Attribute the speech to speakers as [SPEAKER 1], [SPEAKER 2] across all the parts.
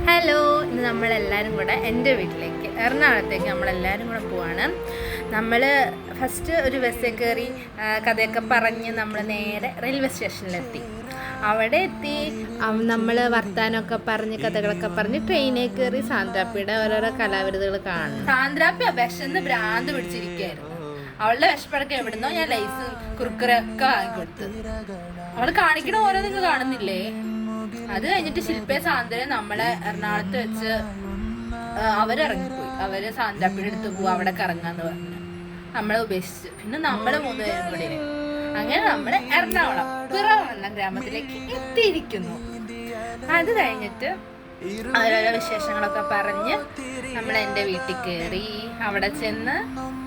[SPEAKER 1] Hello, ഇന്ന് നമ്മളെല്ലാവരും കൂടെ എൻ്റെ വീട്ടിലേക്ക് എറണാകുളത്തേക്ക് നമ്മളെല്ലാവരും കൂടെ പോവാണ്. നമ്മൾ ഫസ്റ്റ് ഒരു ബസ്സിൽ കയറി കഥയൊക്കെ പറഞ്ഞ് നമ്മൾ നേരെ റെയിൽവേ സ്റ്റേഷനിലെത്തി. അവിടെ എത്തി നമ്മൾ വർത്താനമൊക്കെ പറഞ്ഞ് കഥകളൊക്കെ പറഞ്ഞ് ട്രെയിനിൽ കയറി സാന്ദ്രാപ്പിയുടെ ഓരോരോ കലാവിരുതുകൾ കാണും. സാന്ദ്രാപ്പി വിശന്ന് ഭ്രാന്ത് പിടിച്ചിരിക്കുകയായിരുന്നു. അവളുടെ വിശപ്പടക്കം എവിടുന്നോ ഞാൻ ലൈസ് കുറുക്കറൊക്കെ വാങ്ങിക്കൊടുത്ത്. അവൾ കാണിക്കണ ഓരോ നിങ്ങൾ കാണുന്നില്ലേ. അത് കഴിഞ്ഞിട്ട് ശില്പയെ സാന്ദ്രയെ നമ്മളെ എറണാകുളത്ത് വെച്ച് അവരിറങ്ങിപ്പോയി. അവര് സാന്ദ്രാപ്പിയുടെ അടുത്ത് പോവാ, അവിടെ കറങ്ങാന്ന് പറഞ്ഞു നമ്മളെ ഉപേക്ഷിച്ച്. പിന്നെ നമ്മള് 3 പേരും കൂടി അങ്ങനെ നമ്മള് എറണാകുളം പിറവം ഗ്രാമത്തിലേക്ക് എത്തിയിരിക്കുന്നു. അത് കഴിഞ്ഞിട്ട് ഓരോരോ വിശേഷങ്ങളൊക്കെ പറഞ്ഞ് നമ്മൾ എൻ്റെ വീട്ടിൽ കയറി. അവിടെ ചെന്ന്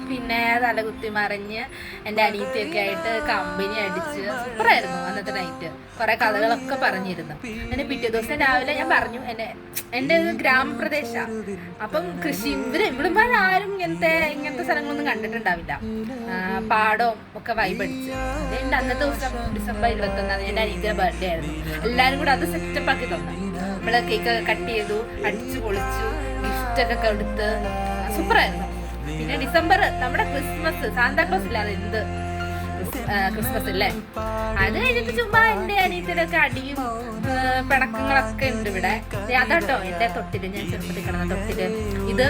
[SPEAKER 1] പിന്നെ തലകുത്തി മറിഞ്ഞ് എൻ്റെ അനിയത്തിയൊക്കെ ആയിട്ട് കമ്പനി അടിച്ച് സൂപ്പറായിരുന്നു അന്നത്തെ നൈറ്റ്. കുറെ കഥകളൊക്കെ പറഞ്ഞിരുന്നു. പിന്നെ പിറ്റേ ദിവസം രാവിലെ ഞാൻ പറഞ്ഞു എൻ്റെ ഗ്രാമപ്രദേശമാണ്, അപ്പം കൃഷി ഇവിടുമാരും ഇങ്ങനത്തെ സ്ഥലങ്ങളൊന്നും കണ്ടിട്ടുണ്ടാവില്ല. പാടവും ഒക്കെ വൈബടിച്ച്. എൻ്റെ അന്നത്തെ ദിവസം ഡിസംബർ 21 എൻ്റെ അനിയത്തിയുടെ ബർത്ത്ഡേ ആയിരുന്നു. എല്ലാവരും കൂടെ അത് സെറ്റപ്പ് ആക്കി തന്നു. നമ്മള് കേക്ക് കട്ട് ചെയ്തു, അടിച്ചു പൊളിച്ചു, ഗിഫ്റ്റൊക്കെ കൊടുത്ത് സൂപ്പറായിരുന്നു. പിന്നെ ഡിസംബർ നമ്മുടെ ക്രിസ്മസ്, സാന്താക്ലോസ് ഇല്ലാതെ എന്ത് ക്രിസ്മസ് അല്ലേ. അത് കഴിഞ്ഞിട്ട് ചുമ്മാ എൻ്റെ അനിയത്തിനൊക്കെ അടിയും പിണക്കങ്ങളൊക്കെ ഉണ്ട് ഇവിടെ. അതാട്ടോ എൻ്റെ തൊട്ടില്, ഞാൻ ചെറുപ്പത്തിൽ കിടന്ന തൊട്ടില്. ഇത്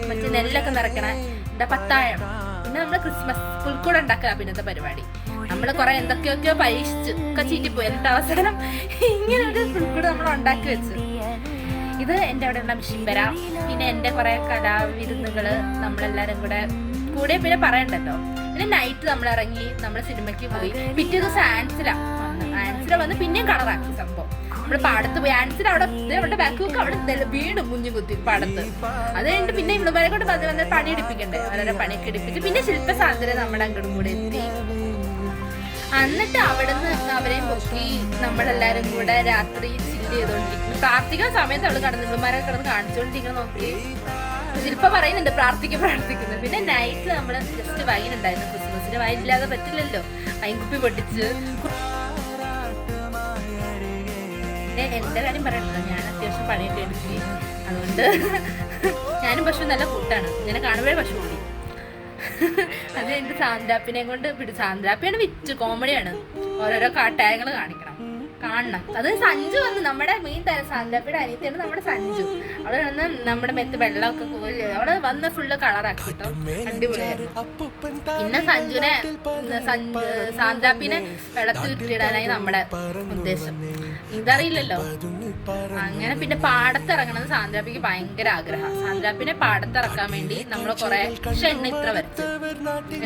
[SPEAKER 1] മറ്റേ നെല്ലൊക്കെ നിറയ്ക്കണ എന്താ പത്താഴം. പിന്നെ നമ്മള് ക്രിസ്മസ് പുൽക്കൂട ഉണ്ടാക്കുക പിന്നത്തെ പരിപാടി. നമ്മള് കുറെ എന്തൊക്കെയൊക്കെയോ പരീക്ഷിച്ച് ഒക്കെ ചീറ്റിപ്പോയി. എന്നിട്ട് അവസാനം ഇങ്ങനെ ഒരു പുൽക്കൂട് നമ്മൾ ഉണ്ടാക്കി വെച്ചു. ഇത് എൻ്റെ അവിടെ ഉള്ള മിഷിമ്പര. പിന്നെ എൻ്റെ കുറെ കലാവിരുന്നുകള് നമ്മളെല്ലാരും കൂടെ പിന്നെ പറയണ്ടല്ലോ. പിന്നെ നൈറ്റ് നമ്മൾ ഇറങ്ങി, നമ്മൾ സിനിമയ്ക്ക് പോയി. പിറ്റേ ദിവസം ആൻസില വന്ന് പിന്നെയും കളറാക്കി സംഭവം. നമ്മള് പാടത്ത് പോയി. ആൻസിൽ അവിടെ ബാക്കൊക്കെ അവിടെ വീടും കുഞ്ഞു കുത്തി പാടത്ത്. അത് കഴിഞ്ഞിട്ട് പിന്നെ ഇവിടുമാരെ കൊണ്ട് വന്ന് പണി എടുപ്പിക്കണ്ടേ, ഓരോരോ പണിയൊക്കെ എടുപ്പിച്ച്. പിന്നെ ശില്പ സാന്ദ്ര നമ്മുടെ അങ്ങോട്ടും കൂടെ എത്തി. എന്നിട്ട് അവിടുന്ന് അവരെയും പൊക്കി നമ്മളെല്ലാരും കൂടെ രാത്രി ചില്ല് ചെയ്തോണ്ടിരിക്കുന്നു. പ്രാർത്ഥിക്കുന്ന സമയത്ത് അവള് കടന്നുമാരെ കിടന്ന് കാണിച്ചുകൊണ്ടിരിക്കണം. നോക്കി ശില്പ പറയുന്നുണ്ട് പ്രാർത്ഥിക്കുന്നത്. പിന്നെ നൈറ്റ് നമ്മള് ജസ്റ്റ് വൈൻ ഉണ്ടായിരുന്നു. ക്രിസ്മസിന് വൈൻ ഇല്ലാതെ പറ്റില്ലല്ലോ. വൈൻ കുപ്പി പൊട്ടിച്ച്. എന്റെ കാര്യം പറയണല്ലോ, ഞാൻ അത്യാവശ്യം പണിയൊക്കെ എടുക്കി. അതുകൊണ്ട് ഞാനും പശു നല്ല കൂട്ടാണ്. ഇങ്ങനെ കാണുമ്പോഴേ പശു കൂടി. അത് എന്റെ സാന്ദ്രാപ്പിനെ കൊണ്ട് സാന്ദ്രാപ്പിയാണ് വിറ്റ് കോമഡിയാണ്. ഓരോരോ കാട്ടായങ്ങൾ കാണണം. അത് സഞ്ജു വന്ന് നമ്മുടെ മെയിൻ തരം സാന്ദ്രാപ്പിയുടെ അനിയത്തിയാണ് നമ്മുടെ സഞ്ജു. അവിടെ വന്ന് നമ്മുടെ മെത്ത് വെള്ളമൊക്കെ കോരി അവിടെ വന്ന് ഫുള്ള് കളറാക്കി കേട്ടോ, അടിപൊളിയായിരുന്നു. പിന്നെ സാന്ദ്രാപ്പിനെ വെള്ളത്തിൽ ഇട്ടിടാനായി നമ്മുടെ ഉദ്ദേശം. ഇതറിയില്ലല്ലോ. അങ്ങനെ പിന്നെ പാടത്തിറങ്ങണമെന്ന് സാന്ദ്രാപ്പിക്ക് ഭയങ്കര ആഗ്രഹം. സാന്ദ്രാപ്പിനെ പാടത്തിറക്കാൻ വേണ്ടി നമ്മൾ കുറെ എണ്ണ ഇത്ര വരച്ചു.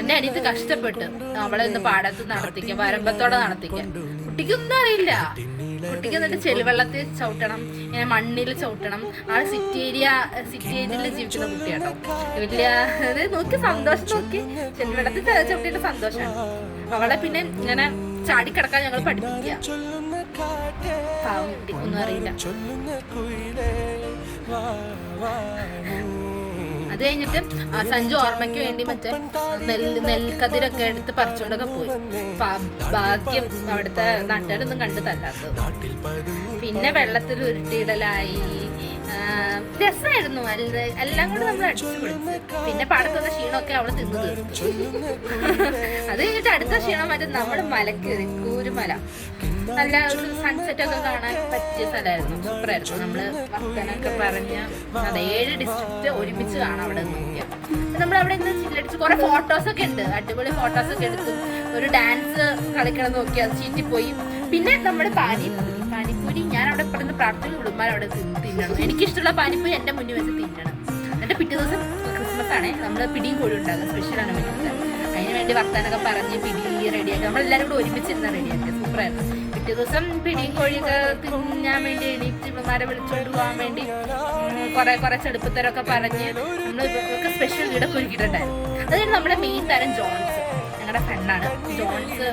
[SPEAKER 1] എന്റെ അനിയത്ത് കഷ്ടപ്പെട്ട് അവളെ ഒന്ന് പാടത്ത് നടത്തിക്കാൻ, വരമ്പത്തോടെ നടത്തിക്കാൻ. കുട്ടിക്കൊന്നും അറിയില്ല. കുട്ടിക്ക് എന്നിട്ട് ചെളിവെള്ളത്തിൽ ചവിട്ടണം, ഇങ്ങനെ മണ്ണിൽ ചവിട്ടണം. ആള് സിറ്റി ഏരിയയിൽ ജീവിക്കുന്ന കുട്ടിയാട്ടോ. വലിയ അത് നോക്കി സന്തോഷം, നോക്കി ചെളിവെള്ളത്തിൽ ചവിട്ടിയിട്ട് സന്തോഷമാണ്. അവളെ പിന്നെ ഇങ്ങനെ ചാടിക്കിടക്കാൻ ഞങ്ങൾ പഠിപ്പിക്കുക. പാവം കുട്ടി ഒന്നും അറിയില്ല. അത് കഴിഞ്ഞിട്ട് സഞ്ജു ഓർമ്മയ്ക്ക് വേണ്ടി മറ്റേ നെൽക്കതിരൊക്കെ എടുത്ത് പറിച്ചുകൊണ്ടൊക്കെ പോയി. ഭാഗ്യം അവിടുത്തെ നാട്ടുകാരൊന്നും കണ്ടു തല്ലാത്തത്. പിന്നെ വെള്ളത്തിൽ ഉരുട്ടിയിടലായി. രസമായിരുന്നു. എല്ലാം കൂടെ നമ്മൾ അടിച്ചു പൊളിച്ചു. പിന്നെ പാടത്തുന്ന ക്ഷീണമൊക്കെ അവള് തിന്നു തീർത്തു. അത് കഴിഞ്ഞിട്ട് അടുത്ത ക്ഷീണം മറ്റേ നമ്മുടെ മലക്ക് കയറി, കൂരുമല. നല്ല ഒരു സൺസെറ്റ് ഒക്കെ കാണാൻ പറ്റിയ സ്ഥലമായിരുന്നു. സൂപ്പറായിരുന്നു. നമ്മള് വർത്തനൊക്കെ പറഞ്ഞ് 7 ഡിസ്ട്രിക്റ്റ് ഒരുമിച്ച് കാണാം അവിടെ നോക്കിയാൽ. നമ്മളവിടെ നിന്ന് ചില്ലടിച്ച് കുറെ ഫോട്ടോസൊക്കെ ഉണ്ട്. അടിപൊളി ഫോട്ടോസൊക്കെ എടുത്തു. ഒരു ഡാൻസ് കളിക്കണം നോക്കി, അത് ചീറ്റിപ്പോയി. പിന്നെ നമ്മുടെ പാനിപ്പൂരി ഞാൻ അവിടെ പറഞ്ഞ് പ്രാർത്ഥന കുടുംബം അവിടെ തിന്നണം. എനിക്കിഷ്ടമുള്ള പാനിപ്പൂരി എൻ്റെ മുന്നിൽ വെച്ച് തിന്നണം. എന്നിട്ട് പിറ്റേ ദിവസം ക്രിസ്മസ് ആണേ, നമ്മള് പിടിയും കോഴി ഉണ്ടാകും. സ്പെഷ്യലാണ് പിന്നീട്. അതിന് വേണ്ടി വർത്താനൊക്കെ പറഞ്ഞ് പിടി റെഡിയാക്കി നമ്മളെല്ലാവരും കൂടെ ഒരുമിച്ചിരുന്ന് റെഡിയാക്കി. സൂപ്പറായിരുന്നു. പിറ്റേ ദിവസം പിടിയും കോഴിയൊക്കെ തിന്നാൻ വേണ്ടി എണീറ്റ് ഇവന്മാരെ വിളിച്ചോണ്ട് പോകാൻ വേണ്ടി കുറെ ചെടുപ്പത്തരൊക്കെ പറഞ്ഞ് നമ്മൾ ഇവർക്ക് സ്പെഷ്യൽ വീടൊക്കെ ഒരുക്കിയിട്ടുണ്ടായിരുന്നു. അതായത് നമ്മുടെ മെയിൻ താരം ജോൺസ്, ഞങ്ങളുടെ ഫ്രണ്ടാണ്. ജോൺസ്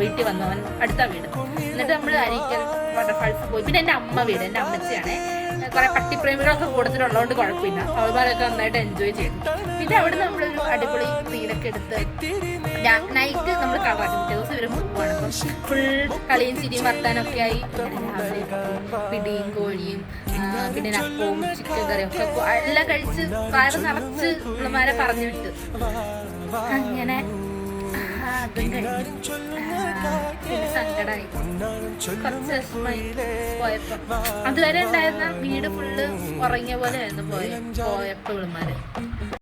[SPEAKER 1] വീട്ടിൽ വന്നു, അവൻ അടുത്ത വീട്. എന്നിട്ട് നമ്മൾ അരീക്കൽ വാട്ടർഫാൾസ് പോയി. പിന്നെ എൻ്റെ അമ്മ വീട്, എൻ്റെ അമ്മച്ചിയാണ്. കുറെ പട്ടിപ്രേമികളൊക്കെ കൂടുതലുള്ളതുകൊണ്ട് കുഴപ്പമില്ല. അവന്മാരൊക്കെ നന്നായിട്ട് എൻജോയ് ചെയ്തു. പിന്നെ അവിടെ നമ്മളൊരു അടിപൊളി സീനൊക്കെ എടുത്ത് നൈറ്റ് നമ്മൾ കളറാക്കി. പിറ്റേ ദിവസം ഇവര് പോവാണ്. അപ്പം ഫുൾ കളിയും ചിരിയും വർത്താനൊക്കെ ആയി. പിടിയും കോഴിയും പിന്നെ അപ്പവും ചിക്കൻ കറിയും ഒക്കെ എല്ലാം കഴിച്ച് വയറ് നിറച്ച് നമ്മളമാരെ പറഞ്ഞു വിട്ട്. അങ്ങനെ അതും കഴിഞ്ഞു. പിന്നെ സങ്കടമായി, കുറച്ച് വിഷമമായി പോയപ്പോ. അതുവരെ ഉണ്ടായിരുന്ന വീട് ഫുള്ള് ഉറങ്ങിയ പോലെ ആയിരുന്നു പോയപ്പോ ഇവളുമാര്.